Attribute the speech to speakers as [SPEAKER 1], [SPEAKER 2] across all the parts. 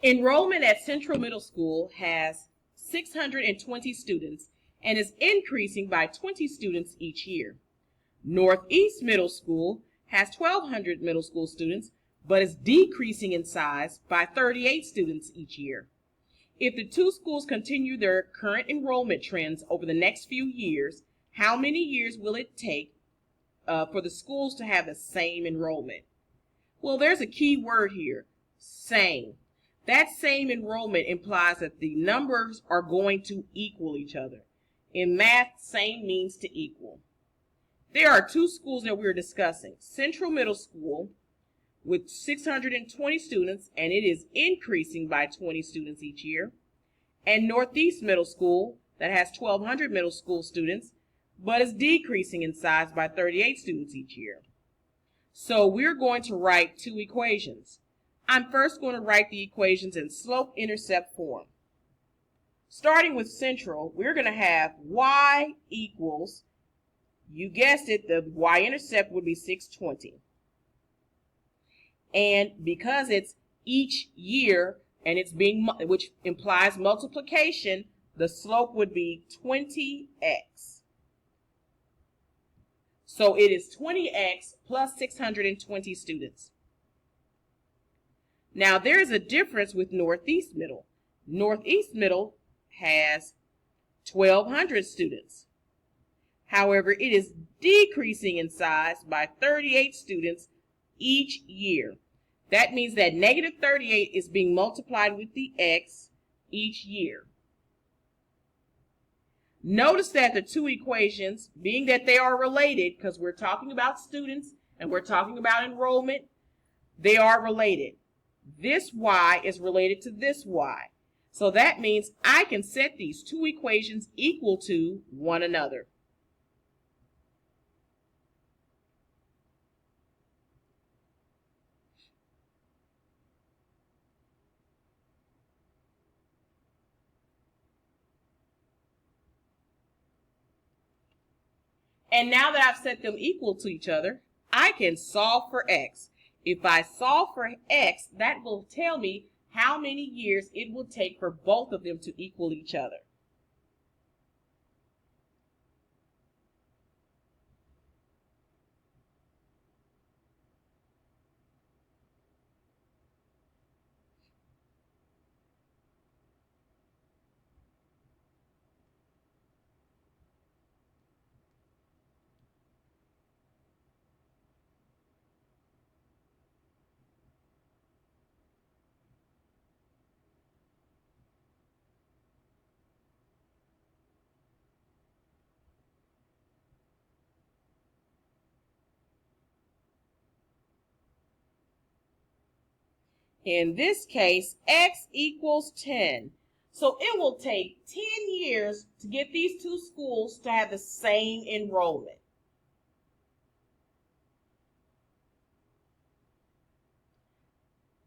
[SPEAKER 1] Enrollment at Central Middle School has 620 students and is increasing by 20 students each year. Northeast Middle School has 1,200 middle school students, but is decreasing in size by 38 students each year. If the two schools continue their current enrollment trends over the next few years, how many years will it take for the schools to have the same enrollment? Well, there's a key word here, same. That same enrollment implies that the numbers are going to equal each other. In math, same means to equal. There are two schools that we're discussing. Central Middle School with 620 students, and it is increasing by 20 students each year. And Northeast Middle School that has 1,200 middle school students, but is decreasing in size by 38 students each year. So we're going to write two equations. I'm first going to write the equations in slope-intercept form. Starting with Central, we're going to have y equals, you guessed it, the y-intercept would be 620. And because it's each year, and it's which implies multiplication, the slope would be 20x. So it is 20x plus 620 students. Now there is a difference with Northeast Middle. Northeast Middle has 1,200 students. However, it is decreasing in size by 38 students each year. That means that negative 38 is being multiplied with the x each year. Notice that the two equations, being that they are related, because we're talking about students and we're talking about enrollment, they are related. This y is related to this y. So that means I can set these two equations equal to one another. And now that I've set them equal to each other, I can solve for x. If I solve for x, that will tell me how many years it will take for both of them to equal each other. In this case, x equals 10. So it will take 10 years to get these two schools to have the same enrollment.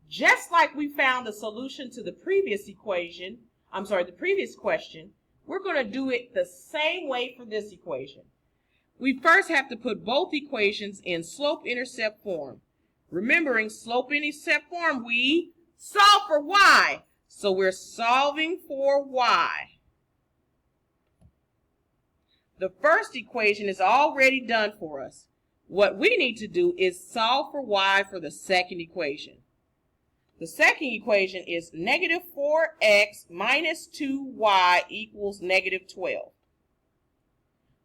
[SPEAKER 1] Just like we found the solution to the previous equation, the previous question, we're going to do it the same way for this equation. We first have to put both equations in slope-intercept form. Remembering slope-intercept form, we solve for y. So we're solving for y. The first equation is already done for us. What we need to do is solve for y for the second equation. The second equation is negative 4x minus 2y equals negative 12.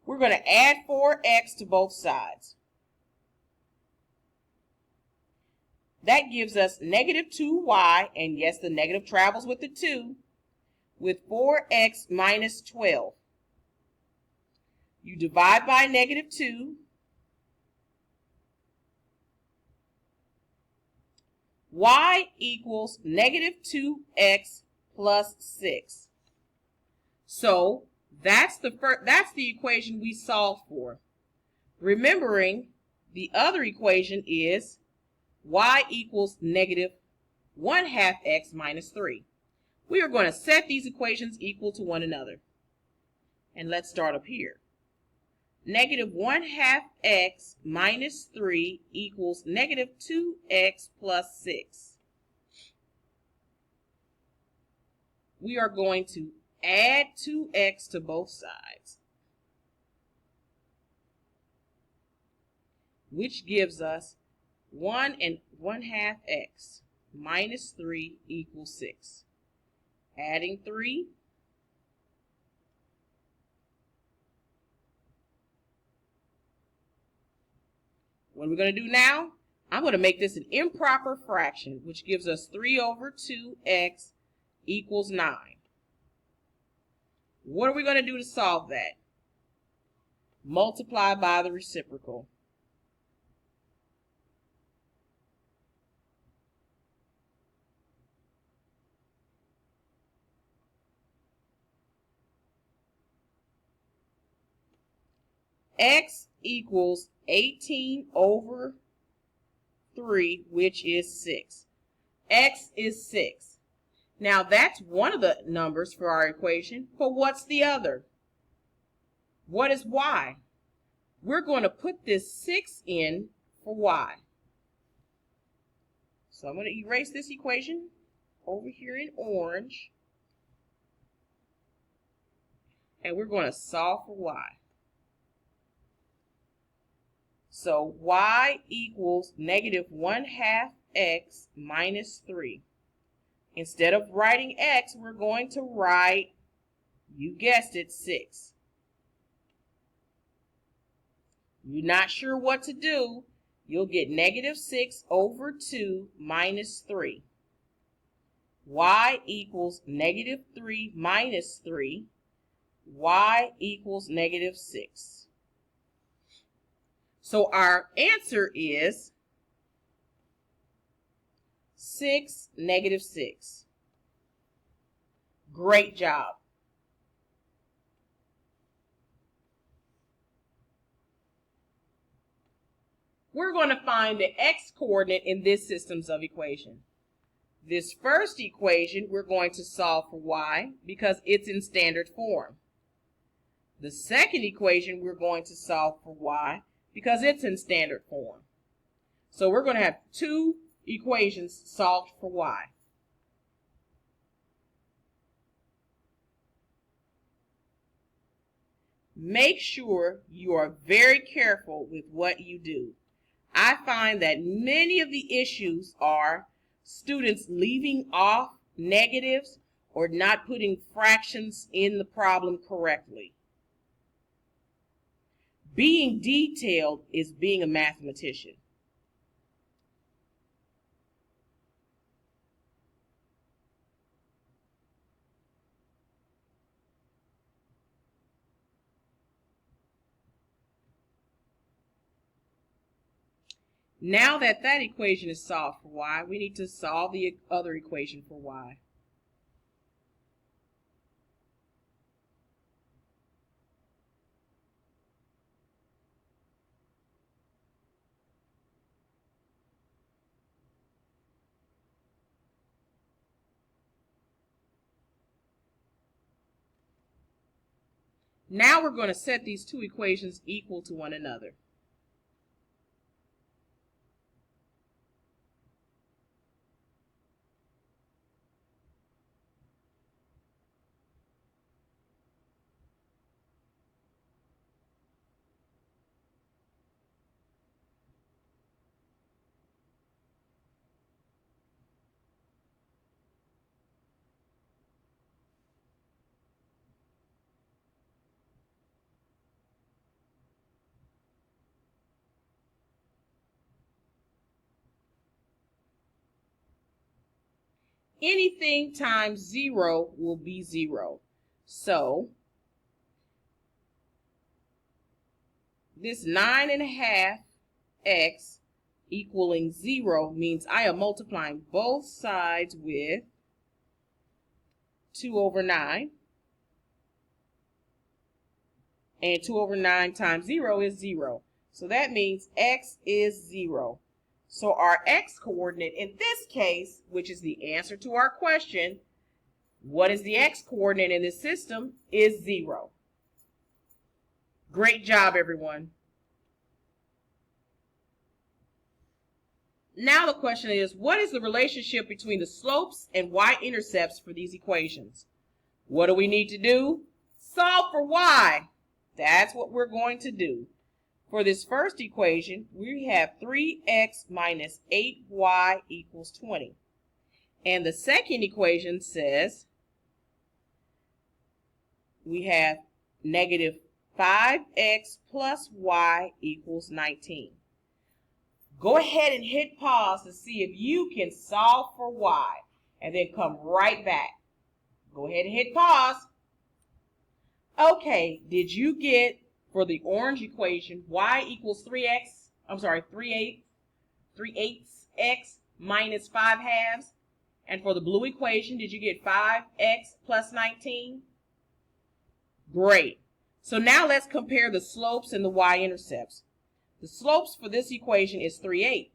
[SPEAKER 1] We're going to add 4x to both sides. That gives us negative 2y, and yes, the negative travels with the 2, with 4x minus 12. You divide by negative 2. Y equals negative 2x plus 6. So that's the equation we solved for. Remembering the other equation is y equals negative 1/2 x minus 3. We are going to set these equations equal to one another. And let's start up here. Negative 1/2 x minus 3 equals negative 2x plus 6. we are going to add 2x to both sides, which gives us 1 1/2 x minus 3 equals 6. Adding 3. What we're going to do now, I'm going to make this an improper fraction, which gives us 3 over 2x equals 9. What are we going to do to solve that? Multiply by the reciprocal. X equals 18 over 3, which is 6. X is 6. Now that's one of the numbers for our equation, but what's the other? What is y? We're going to put this 6 in for y. So I'm going to erase this equation over here in orange, and we're going to solve for y. So y equals negative 1/2 x minus 3. Instead of writing x, we're going to write, you guessed it, 6. You're not sure what to do, you'll get negative 6 over 2 minus 3. Y equals negative 3 minus 3. Y equals negative 6. So our answer is 6, negative 6. Great job. We're going to find the x coordinate in this systems of equation. This first equation, we're going to solve for y because it's in standard form. The second equation, we're going to solve for y because it's in standard form. So we're going to have 2 equations solved for y. Make sure you are very careful with what you do. I find that many of the issues are students leaving off negatives or not putting fractions in the problem correctly. Being detailed is being a mathematician. Now that equation is solved for y, we need to solve the other equation for y. Now we're going to set these 2 equations equal to one another. Anything times 0 will be 0. So this 9 1/2 x equaling 0 means I am multiplying both sides with 2 over 9. And 2 over 9 times 0 is 0. So that means x is 0. So our x coordinate in this case, which is the answer to our question, what is the x coordinate in this system, is 0. Great job, everyone. Now the question is, what is the relationship between the slopes and y-intercepts for these equations? What do we need to do? Solve for y. That's what we're going to do. For this first equation, we have 3x minus 8y equals 20. And the second equation says we have negative 5x plus y equals 19. Go ahead and hit pause to see if you can solve for y, and then come right back. Go ahead and hit pause. Okay, did you get for the orange equation y equals 3x? I'm sorry, 3/8 x minus 5 halves? And for the blue equation, did you get 5x plus 19? Great. So now let's compare the slopes and the y-intercepts. The slopes for this equation is 3/8.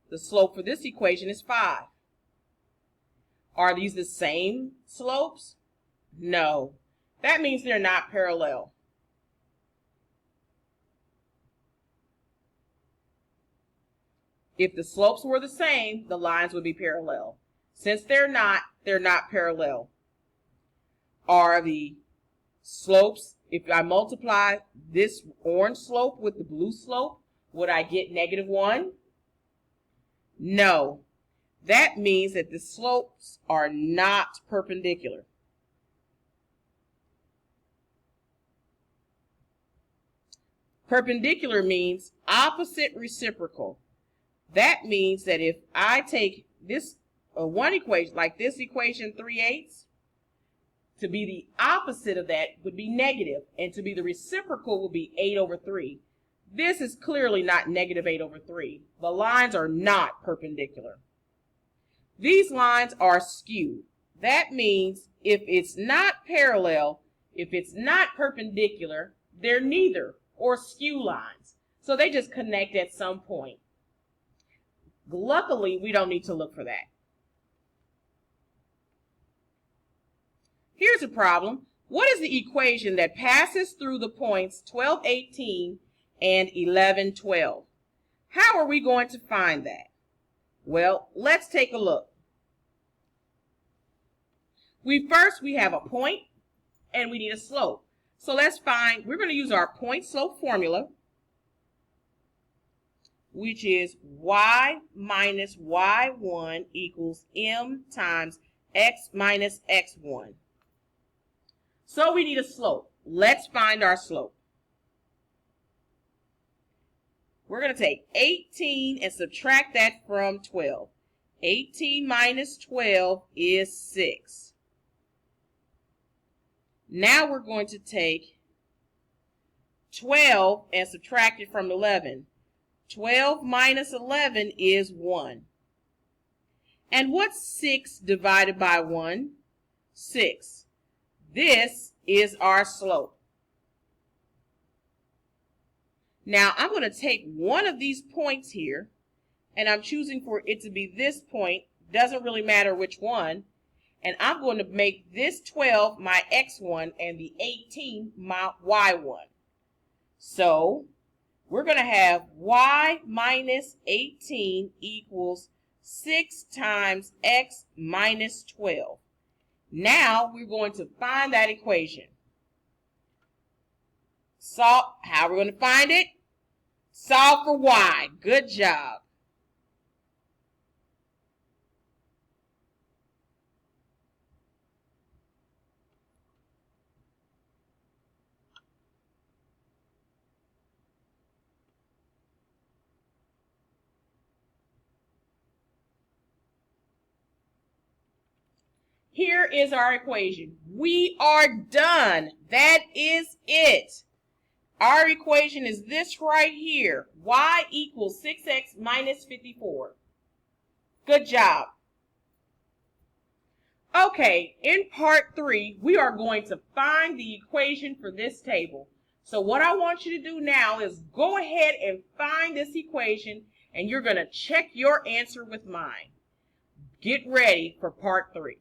[SPEAKER 1] The slope for this equation is 5. Are these the same slopes? No. That means they're not parallel. If the slopes were the same, the lines would be parallel. Since they're not parallel. Are the slopes, if I multiply this orange slope with the blue slope, would I get -1? No. That means that the slopes are not perpendicular. Perpendicular means opposite reciprocal. That means that if I take this one equation, like this equation 3/8, to be the opposite of that would be negative, and to be the reciprocal would be 8/3. This is clearly not -8/3. The lines are not perpendicular. These lines are skewed. That means if it's not parallel, if it's not perpendicular, they're neither, or skew lines. So they just connect at some point. Luckily, we don't need to look for that. Here's a problem. What is the equation that passes through the points 12, 18 and 11, 12? How are we going to find that? Well, let's take a look. We have a point and we need a slope. So we're going to use our point slope formula, which is y minus y1 equals m times x minus x1. So we need a slope. Let's find our slope. We're going to take 18 and subtract that from 12. 18 minus 12 is 6. Now we're going to take 12 and subtract it from 11. 12 minus 11 is 1. And what's 6 divided by 1? 6. This is our slope. Now I'm going to take one of these points here, and I'm choosing for it to be this point. Doesn't really matter which one. And I'm going to make this 12 my x1 and the 18 my y1. So we're going to have y minus 18 equals 6 times x minus 12. Now we're going to find that equation. How are we going to find it? Solve for y. Good job. Here is our equation. We are done. That is it. Our equation is this right here. Y equals 6x minus 54. Good job. Okay, in part 3, we are going to find the equation for this table. So what I want you to do now is go ahead and find this equation, and you're going to check your answer with mine. Get ready for part 3.